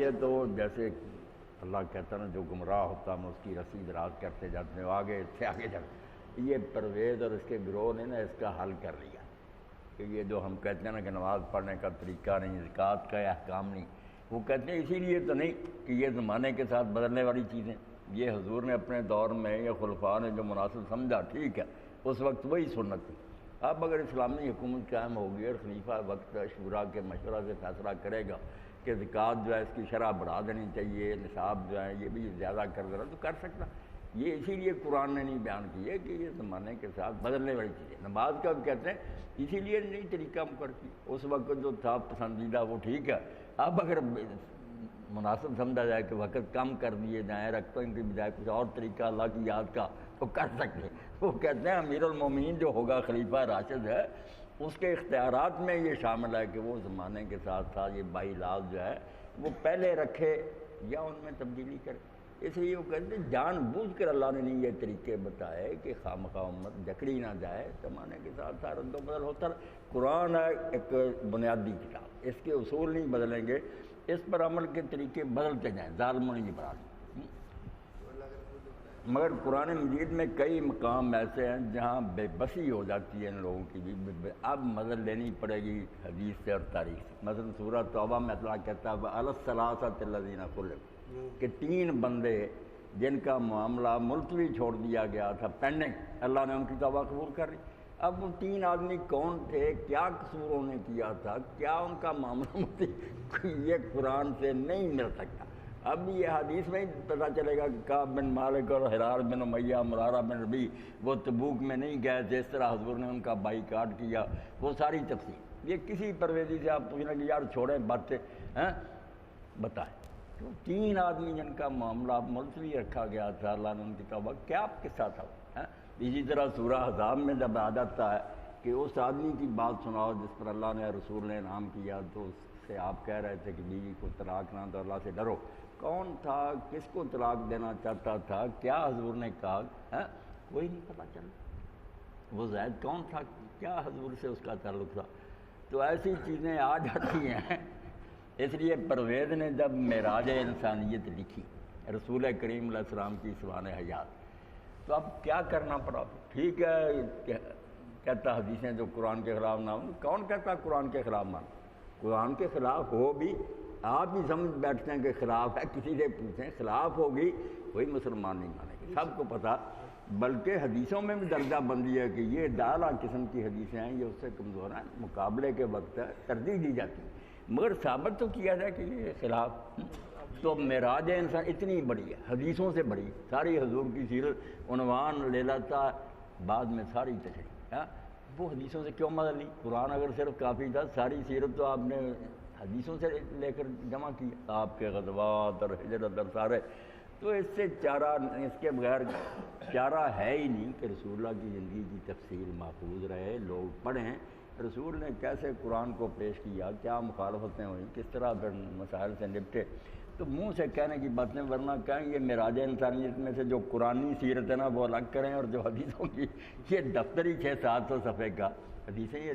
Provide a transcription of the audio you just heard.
یہ تو جیسے اللہ کہتا نا جو گمراہ ہوتا ہم اس کی رسی دراز کرتے جاتے ہیں آگے سے آگے جاتے. یہ پرویز اور اس کے گروہ نے نا اس کا حل کر لیا کہ یہ جو ہم کہتے ہیں نا کہ نماز پڑھنے کا طریقہ نہیں، زکوٰۃ کا احکام نہیں، وہ کہتے ہیں اسی لیے تو نہیں کہ یہ زمانے کے ساتھ بدلنے والی چیزیں. یہ حضور نے اپنے دور میں یا خلفاء نے جو مناسب سمجھا ٹھیک ہے، اس وقت وہی سنت تھی. اب اگر اسلامی حکومت قائم ہوگی اور خلیفہ وقت شورا کے مشورہ سے فیصلہ کرے گا کہ زکوٰۃ جو ہے اس کی شرح بڑھا دینی چاہیے، نصاب جو ہے یہ بھی زیادہ کر دینا تو کر سکتا. یہ اسی لیے قرآن نے نہیں بیان کی ہے کہ یہ زمانے کے ساتھ بدلنے والی چیزیں. نماز کا بھی کہتے ہیں اسی لیے نئی طریقہ مقرر کی. اس وقت جو تھا پسندیدہ وہ ٹھیک ہے. اب اگر مناسب سمجھا جائے کہ وقت کم کر دیے جائیں، رکھتوں کی بجائے کچھ اور طریقہ اللہ کی یاد کا تو کر سکتے ہیں. وہ کہتے ہیں امیر المومنین جو ہوگا خلیفہ راشد ہے اس کے اختیارات میں یہ شامل ہے کہ وہ زمانے کے ساتھ ساتھ یہ باعلاج جو ہے وہ پہلے رکھے یا ان میں تبدیلی کرے. اس لیے وہ کہتے ہیں جان بوجھ کر اللہ نے نہیں یہ طریقے بتائے کہ خواہ امت جکڑی نہ جائے، زمانے کے ساتھ ساتھ رد و بدل ہوتا رہے. قرآن ہے ایک بنیادی کتاب، اس کے اصول نہیں بدلیں گے، اس پر عمل کے طریقے بدلتے جائیں، ظالموں نہیں برابر. مگر قرآن مجید میں کئی مقام ایسے ہیں جہاں بے بسی ہو جاتی ہے ان لوگوں کی بھی. اب مدد لینی پڑے گی حدیث سے اور تاریخ سے. مثلا سورہ توبہ میں اللہ کہتا ہے علی الثلاثۃ الذین خلفوا کہ 3 بندے جن کا معاملہ ملتوی چھوڑ دیا گیا تھا پینڈنگ، اللہ نے ان کی توبہ قبول کر لی. اب وہ 3 آدمی کون تھے، کیا قصور انہوں نے کیا تھا، کیا ان کا معاملہ یہ قرآن سے نہیں مل سکتا. اب یہ حدیث میں ہی پتہ چلے گا کہ کعب بن مالک اور حرار بن امیہ مرارہ بن ربیع وہ تبوک میں نہیں گئے، جس طرح حضور نے ان کا بائیکاٹ کیا، وہ ساری تفصیل. یہ کسی پرویزی سے آپ پوچھنا کہ یار چھوڑیں باتیں بتائیں. 3 آدمی جن کا معاملہ ملتوی رکھا گیا تھا، اللہ نے ان کی توبہ کیا قصہ تھا. اسی طرح سورہ احزاب میں جب آ جاتا ہے کہ اس آدمی کی بات سناؤ جس پر اللہ نے رسول نے انعام کیا، تو اس سے آپ کہہ رہے تھے کہ بیوی کو طلاق نہ دو، اللہ سے ڈرو. کون تھا، کس کو طلاق دینا چاہتا تھا، کیا حضور نے کہا، کوئی نہیں پتہ چلا. وہ زید کون تھا، کیا حضور سے اس کا تعلق تھا. تو ایسی چیزیں آ جاتی ہیں. اس لیے پرویز نے جب معراج انسانیت لکھی رسول کریم علیہ السلام کی سوانح حیات، تو اب کیا کرنا پڑا. ٹھیک ہے کہتا حدیثیں جو قرآن کے خلاف نہ ہوں، کون کہتا قرآن کے خلاف مان. قرآن کے خلاف ہو بھی آپ ہی سمجھ بیٹھتے ہیں کہ خلاف ہے، کسی سے پوچھیں خلاف ہوگی کوئی مسلمان نہیں مانے گا، سب کو پتہ. بلکہ حدیثوں میں بھی درجہ بندی ہے کہ یہ ڈالا قسم کی حدیثیں ہیں، یہ اس سے کمزور ہیں، مقابلے کے وقت ترجیح دی جاتی ہے. مگر ثابت تو کیا جائے کہ یہ خلاف. تو معراج انسان اتنی بڑی ہے، حدیثوں سے بڑی، ساری حضور کی سیرت عنوان لے لیتا بعد میں ساری تشریح. وہ حدیثوں سے کیوں مدد لی. قرآن اگر صرف کافی تھا، ساری سیرت تو آپ نے حدیثوں سے لے کر جمع کی، آپ کے غزوات اور ہجرت اور سارے. تو اس سے چارہ، اس کے بغیر چارہ ہے ہی نہیں کہ رسول اللہ کی زندگی کی تفصیل محفوظ رہے، لوگ پڑھیں رسول نے کیسے قرآن کو پیش کیا، کیا مخالفتیں ہوئیں، کس طرح پھر مسائل سے نپٹے. تو منہ سے کہنے کی باتیں، ورنہ کہیں یہ معراج انسانیت میں سے جو قرآنی سیرت ہے نا وہ الگ کریں، اور جو حدیثوں کی یہ دفتری 600-700 صفحے کا حدیثیں یہ